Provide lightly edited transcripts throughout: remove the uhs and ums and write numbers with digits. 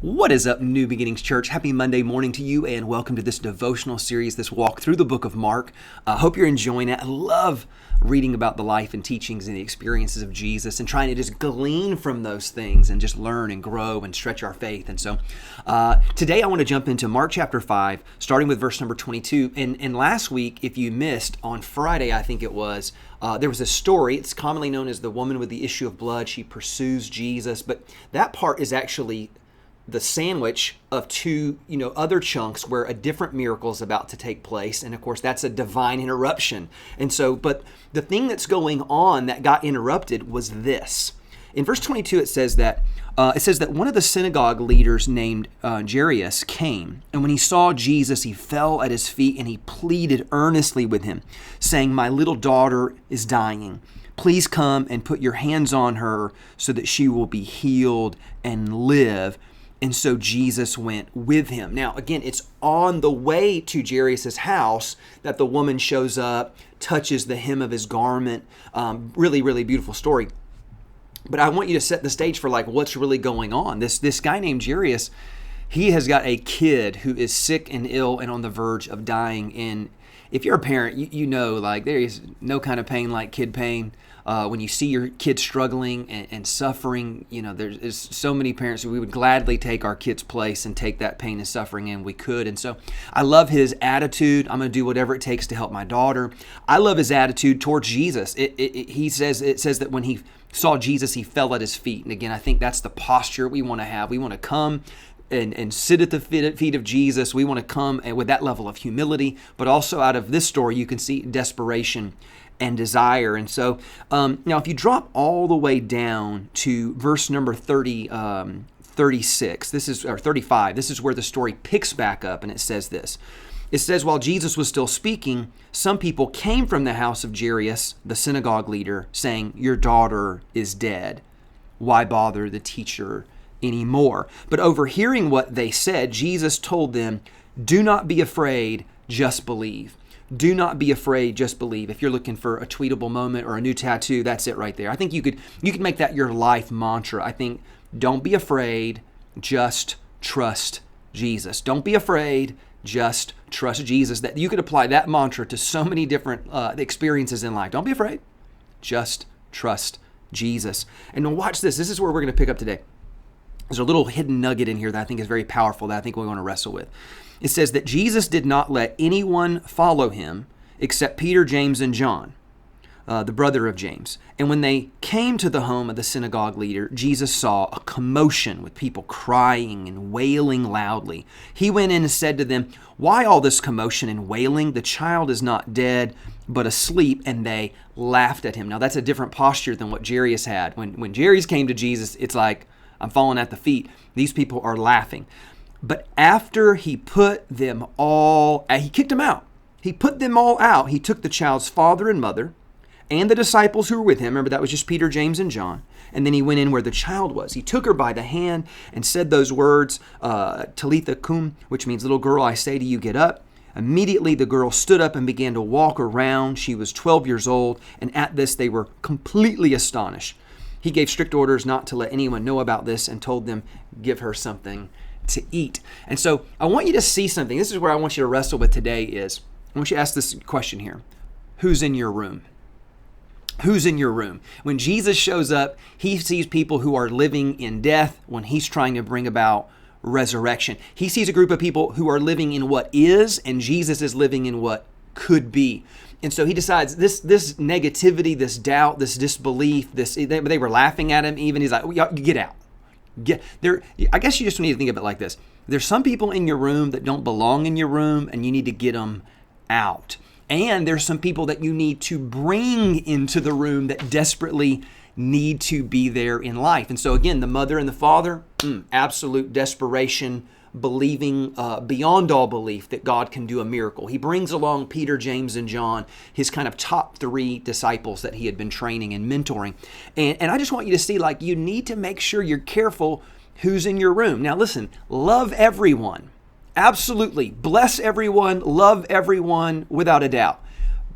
What is up, New Beginnings Church? Happy Monday morning to you, and welcome to this devotional series, this walk through the book of Mark. I hope you're enjoying it. I love reading about the life and teachings and the experiences of Jesus and trying to just glean from those things and just learn and grow and stretch our faith. And so today I want to jump into Mark chapter 5, starting with verse number 22. And last week, if you missed, on Friday, I think it was, there was a story. It's commonly known as the woman with the issue of blood. She pursues Jesus, but that part is actually the sandwich of two, other chunks where a different miracle is about to take place. And of course, that's a divine interruption. And so, but the thing that's going on that got interrupted was this. In verse 22, it says that one of the synagogue leaders named Jairus came, and when he saw Jesus, he fell at his feet and he pleaded earnestly with him, saying, "My little daughter is dying. Please come and put your hands on her so that she will be healed and live." And so Jesus went with him. Now, again, it's on the way to Jairus' house that the woman shows up, touches the hem of his garment. Really, really beautiful story. But I want you to set the stage for what's really going on. This guy named Jairus, he has got a kid who is sick and ill and on the verge of dying. And if you're a parent, you know there is no kind of pain like kid pain. When you see your kid struggling and suffering, there's so many parents who we would gladly take our kid's place and take that pain and suffering, and we could. And so I love his attitude. I'm going to do whatever it takes to help my daughter. I love his attitude towards Jesus. It says that when he saw Jesus, he fell at his feet. And again, I think that's the posture we want to have. We want to come and sit at the feet of Jesus. We want to come with that level of humility, but also out of this story, you can see desperation and desire. And so now if you drop all the way down to verse number 36, or 35, this is where the story picks back up, and it says this. It says, while Jesus was still speaking, some people came from the house of Jairus, the synagogue leader, saying, "Your daughter is dead. Why bother the teacher anymore?" But overhearing what they said, Jesus told them, "Do not be afraid, just believe." Do not be afraid, just believe. If you're looking for a tweetable moment or a new tattoo, that's it right there. I think you could make that your life mantra. I think, don't be afraid, just trust Jesus. Don't be afraid, just trust Jesus. That you could apply that mantra to so many different experiences in life. Don't be afraid, just trust Jesus. And now watch this. This is where we're going to pick up today. There's a little hidden nugget in here that I think is very powerful that I think we're going to wrestle with. It says that Jesus did not let anyone follow him except Peter, James, and John, the brother of James. And when they came to the home of the synagogue leader, Jesus saw a commotion with people crying and wailing loudly. He went in and said to them, "Why all this commotion and wailing? The child is not dead, but asleep." And they laughed at him. Now that's a different posture than what Jairus had. When Jairus came to Jesus, it's like, I'm falling at the feet. These people are laughing. But after he put them all, he kicked them out. He put them all out. He took the child's father and mother and the disciples who were with him. Remember, that was just Peter, James, and John. And then he went in where the child was. He took her by the hand and said those words, Talitha cum, which means, "Little girl, I say to you, get up." Immediately the girl stood up and began to walk around. She was 12 years old, and at this they were completely astonished. He gave strict orders not to let anyone know about this and told them, "Give her something to eat." And so I want you to see something. This is where I want you to wrestle with today is, I want you to ask this question here. Who's in your room? Who's in your room? When Jesus shows up, he sees people who are living in death when he's trying to bring about resurrection. He sees a group of people who are living in what is, and Jesus is living in what could be. And so he decides this negativity, this doubt, this disbelief, they were laughing at him even. He's like, "You get out. I guess you just need to think of it like this. There's some people in your room that don't belong in your room, and you need to get them out. And there's some people that you need to bring into the room that desperately need to be there in life." And so again, the mother and the father, absolute desperation, believing beyond all belief that God can do a miracle. He brings along Peter, James, and John, his kind of top 3 disciples that he had been training and mentoring. And I just want you to see, you need to make sure you're careful who's in your room. Now listen, love everyone. Absolutely. Bless everyone, love everyone without a doubt.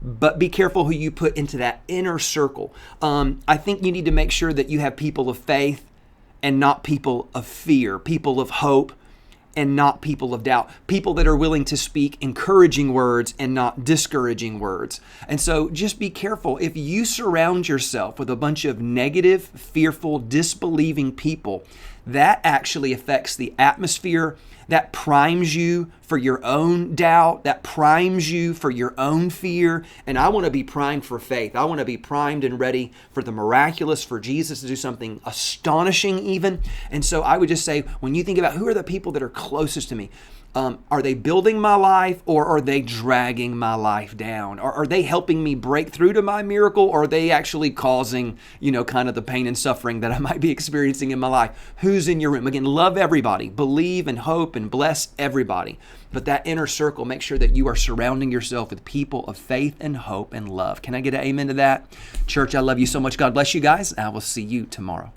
But be careful who you put into that inner circle. I think you need to make sure that you have people of faith and not people of fear, people of hope and not people of doubt, people that are willing to speak encouraging words and not discouraging words. And so just be careful. If you surround yourself with a bunch of negative, fearful, disbelieving people, that actually affects the atmosphere. That primes you for your own doubt. That primes you for your own fear. And I want to be primed for faith. I want to be primed and ready for the miraculous, for Jesus to do something astonishing even. And so I would just say, when you think about who are the people that are closest to me, are they building my life, or are they dragging my life down? Or are they helping me break through to my miracle, or are they actually causing, kind of the pain and suffering that I might be experiencing in my life? Who's in your room? Again, love everybody, believe and hope and bless everybody. But that inner circle, make sure that you are surrounding yourself with people of faith and hope and love. Can I get an amen to that? Church, I love you so much. God bless you guys. I will see you tomorrow.